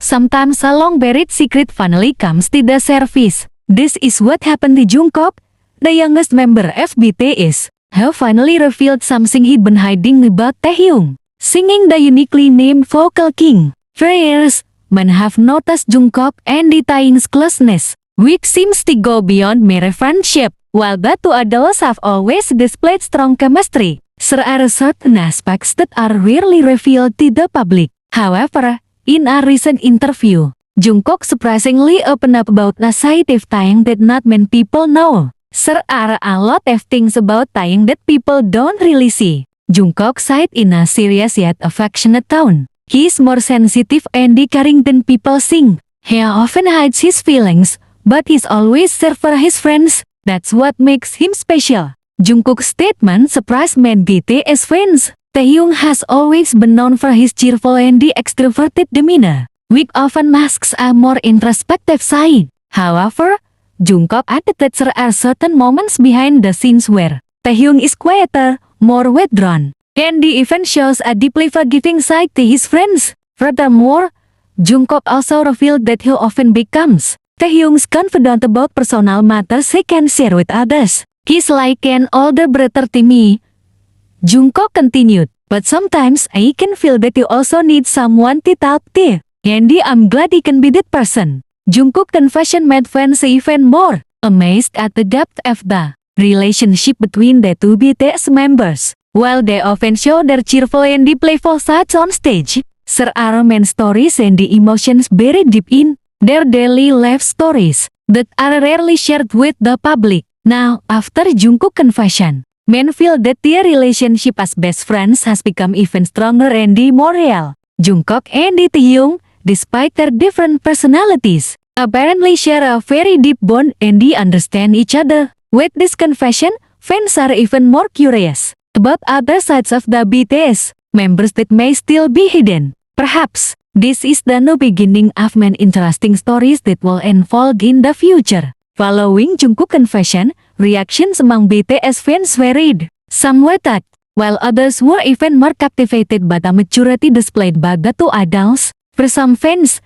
Sometimes a long-buried secret finally comes to the surface. This is what happened to Jungkook, the youngest member of BTS, who finally revealed something he'd been hiding about Taehyung. Singing the uniquely named Vocal King. For years, men have noticed Jungkook and Taehyung's closeness, which seems to go beyond mere friendship. While the two adults have always displayed strong chemistry, there are certain aspects that are rarely revealed to the public. However, in a recent interview, Jungkook surprisingly opened up about a side of Taehyung that not many people know. There are a lot of things about Taehyung that people don't really see. Jungkook said in a serious yet affectionate tone. He is more sensitive and caring than people think. He often hides his feelings, but he's always there for his friends. That's what makes him special. Jungkook's statement surprised many BTS fans. Taehyung has always been known for his cheerful and extroverted demeanor, which often masks a more introspective side. However, Jungkook added that there are certain moments behind the scenes where Taehyung is quieter, more withdrawn, and he even shows a deeply forgiving side to his friends. Furthermore, Jungkook also revealed that he often becomes Taehyung's confidant about personal matters he can share with others. He's like an older brother to me, Jungkook continued, but sometimes I can feel that you also need someone to talk to. And I'm glad he can be that person. Jungkook's confession made fans even more amazed at the depth of the relationship between the two BTS members. While they often show their cheerful and playful sides on stage, there are many stories and the emotions buried deep in their daily life stories that are rarely shared with the public. Now, after Jungkook's confession, men feel that their relationship as best friends has become even stronger and more real. Jungkook and Taehyung, despite their different personalities, apparently share a very deep bond and understand each other. With this confession, fans are even more curious about other sides of the BTS members that may still be hidden. Perhaps, this is the new beginning of many interesting stories that will unfold in the future. Following Jungkook's confession, reactions among BTS fans varied. Some were touched, while others were even more captivated by the maturity displayed by the two adults. For some fans,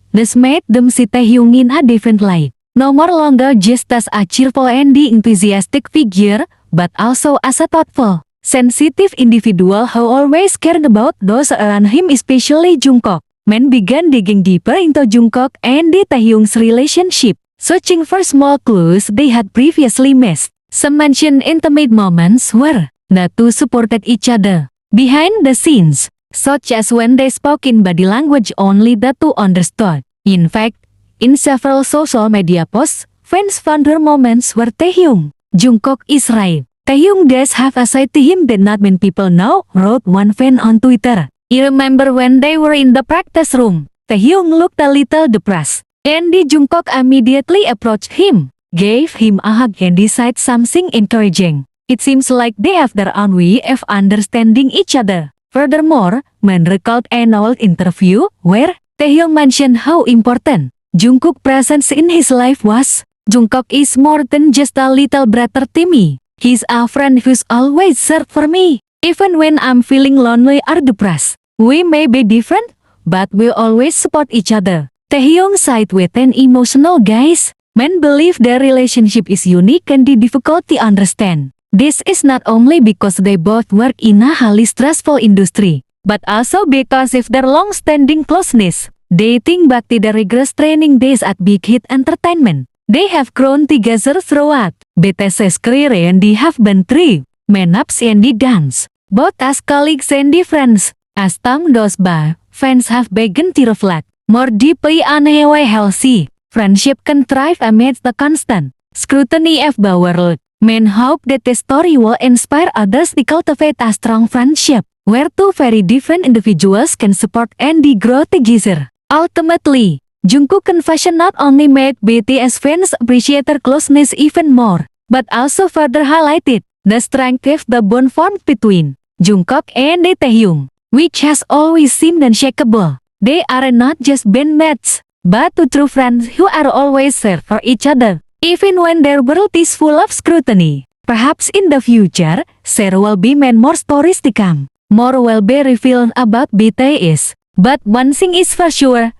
this made them see Taehyung in a different light. No more longer just as a cheerful and enthusiastic figure, but also as a thoughtful, sensitive individual who always cared about those around him, especially Jungkook. Men began digging deeper into Jungkook and Taehyung's relationship, searching for small clues they had previously missed. Some mentioned intimate moments where the two supported each other behind the scenes, such as when they spoke in body language only the two understood. In fact, in several social media posts, fans found rare moments where Taehyung, "Jungkook is right. Taehyung does have a side to him that not many people know," wrote one fan on Twitter. "I remember when they were in the practice room, Taehyung looked a little depressed. And Jungkook immediately approached him, gave him a hug and said something encouraging. It seems like they have their own way of understanding each other." Furthermore, men recalled an old interview where Taehyung mentioned how important Jungkook's presence in his life was. "Jungkook is more than just a little brother to me. He's a friend who's always there for me, even when I'm feeling lonely or depressed. We may be different, but we always support each other." Taehyung sighed with an emotional gaze. Men believe their relationship is unique and difficult to understand. This is not only because they both work in a highly stressful industry, but also because of their long-standing closeness. Dating back to the rigorous training days at Big Hit Entertainment, they have grown together throughout BTS's career and they have been through many ups and downs, both as colleagues and friends. As time goes by, fans have begun to reflect more deeply on how a healthy friendship can thrive amidst the constant scrutiny of the world. Men hope that the story will inspire others to cultivate a strong friendship, where two very different individuals can support and grow together. Ultimately, Jungkook's confession not only made BTS fans appreciate their closeness even more, but also further highlighted the strength of the bond formed between Jungkook and Taehyung, which has always seemed unshakable. They are not just bandmates, but two true friends who are always there for each other, even when their world is full of scrutiny. Perhaps in the future, there will be many more stories to come. More will be revealed about BTS. But one thing is for sure,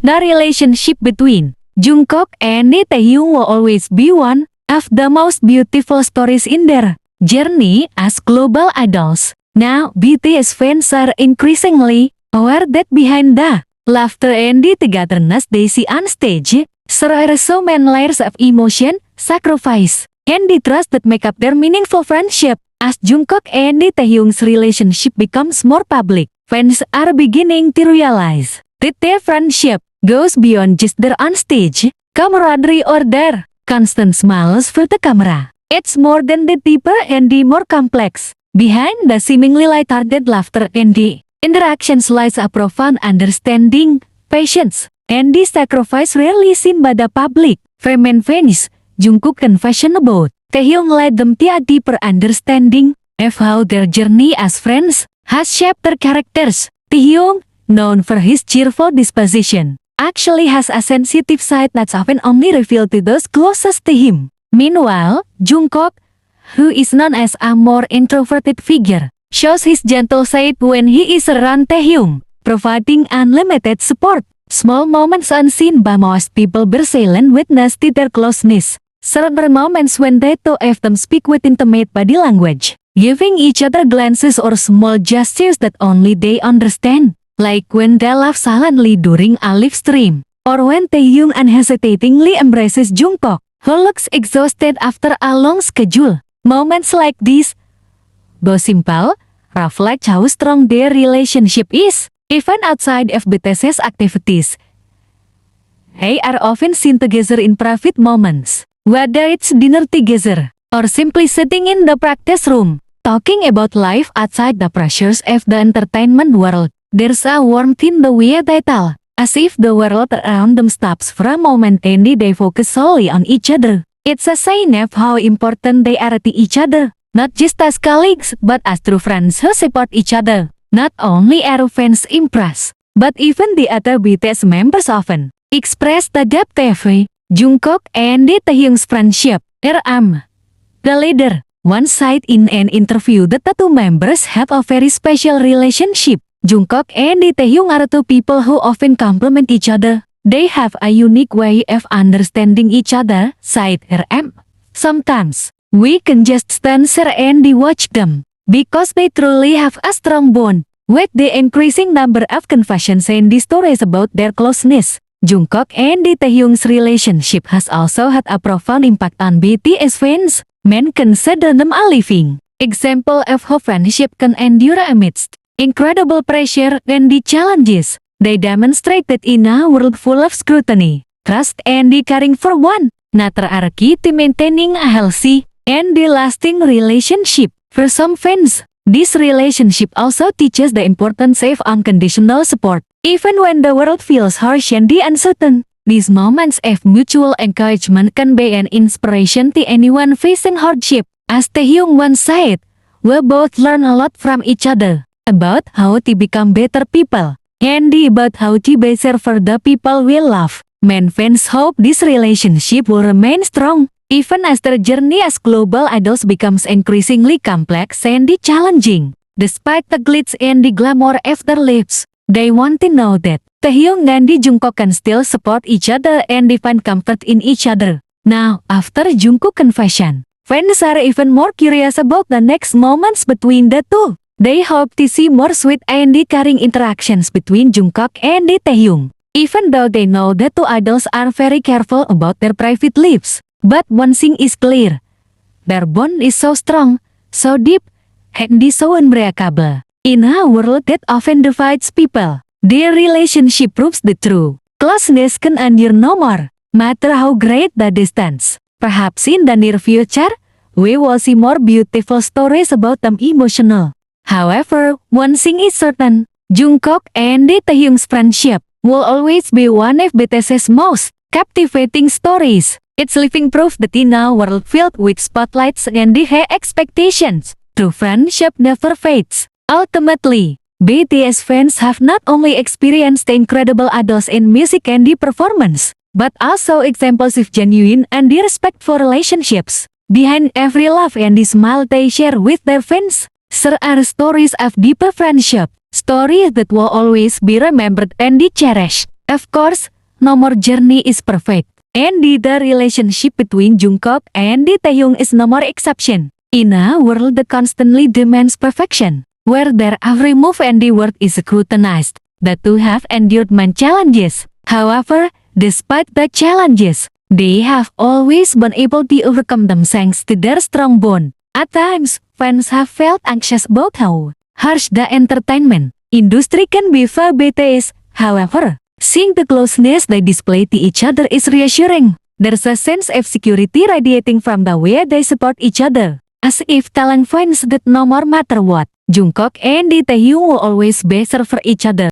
The relationship between Jungkook and Lee Taehyung will always be one of the most beautiful stories in their journey as global idols. Now, BTS fans are increasingly aware that behind the laughter and the togetherness they see on stage, there are so many layers of emotion, sacrifice, and the trust that make up their meaningful friendship. As Jungkook and Lee Taehyung's relationship becomes more public, fans are beginning to realize that their friendship goes beyond just their on-stage camaraderie or their constant smiles for the camera. It's more than the deeper and the more complex. Behind the seemingly light-hearted laughter and the interactions lies a profound understanding, patience, and the sacrifice rarely seen by the public. Female fans, Jungkook confession about Taehyung led them to a deeper understanding of how their journey as friends has shaped their characters. Taehyung, known for his cheerful disposition, actually has a sensitive side that's often only revealed to those closest to him. Meanwhile, Jungkook, who is known as a more introverted figure, shows his gentle side when he is around Taehyung, providing unlimited support. Small moments unseen by most people bear silent witness to their closeness. There are moments when they two of them speak with intimate body language, giving each other glances or small gestures that only they understand, like when they laugh silently during a live stream, or when Taehyung unhesitatingly embraces Jungkook, who looks exhausted after a long schedule. Moments like these, though simple, reflect how strong their relationship is, even outside of BTS's activities. They are often seen together in private moments, whether it's dinner together, or simply sitting in the practice room, talking about life outside the pressures of the entertainment world. There's a warmth in the way they tell, as if the world around them stops for a moment and they focus solely on each other. It's a sign of how important they are to each other, not just as colleagues, but as true friends who support each other. Not only are fans impressed, but even the other BTS members often express the depth of Jungkook and Lee Taehyung's friendship. The leader, once said in an interview that the two members have a very special relationship. Jungkook and Lee Taehyung are two people who often complement each other. They have a unique way of understanding each other, said RM. Sometimes, we can just stand there and watch them, because they truly have a strong bond. With the increasing number of confessions and the stories about their closeness, Jungkook and Lee Taehyung's relationship has also had a profound impact on BTS fans. Men consider them a living example of how friendship can endure amidst incredible pressure and the challenges. They demonstrate that in a world full of scrutiny, trust and the caring for one another are key to maintaining a healthy and the lasting relationship. For some fans, this relationship also teaches the importance of unconditional support. Even when the world feels harsh and uncertain, these moments of mutual encouragement can be an inspiration to anyone facing hardship. As Taehyung once said, we both learn a lot from each other, about how to become better people, and about how to be there for the people we love. Men fans hope this relationship will remain strong, even as their journey as global idols becomes increasingly complex and challenging. Despite the glitz and the glamour of their lives, they want to know that Taehyung and Jungkook can still support each other and find comfort in each other. Now, after Jungkook confession, fans are even more curious about the next moments between the two. They hope to see more sweet and caring interactions between Jungkook and Taehyung, even though they know the two idols are very careful about their private lives. But one thing is clear, their bond is so strong, so deep, and so unbreakable. In a world that often divides people, their relationship proves the true closeness can endure no more, matter how great the distance. Perhaps in the near future, we will see more beautiful stories about them emotional. However, one thing is certain, Jungkook and Taehyung's friendship will always be one of BTS's most captivating stories. It's living proof that in a world filled with spotlights and high expectations, true friendship never fades. Ultimately, BTS fans have not only experienced the incredible idols in music and performance, but also examples of genuine and respectful relationships. Behind every laugh and smile they share with their fans, there are stories of deeper friendship, stories that will always be remembered and cherished. Of course, no more journey is perfect. And the relationship between Jungkook and Taehyung is no more exception. In a world that constantly demands perfection, where their every move and the word is scrutinized, the two have endured many challenges. However, despite the challenges, they have always been able to overcome them thanks to their strong bond. At times, fans have felt anxious about how harsh the entertainment industry can be for BTS. However, seeing the closeness they display to each other is reassuring. There's a sense of security radiating from the way they support each other, as if telling fans that no more matter what, Jungkook and Taehyung will always be there for each other.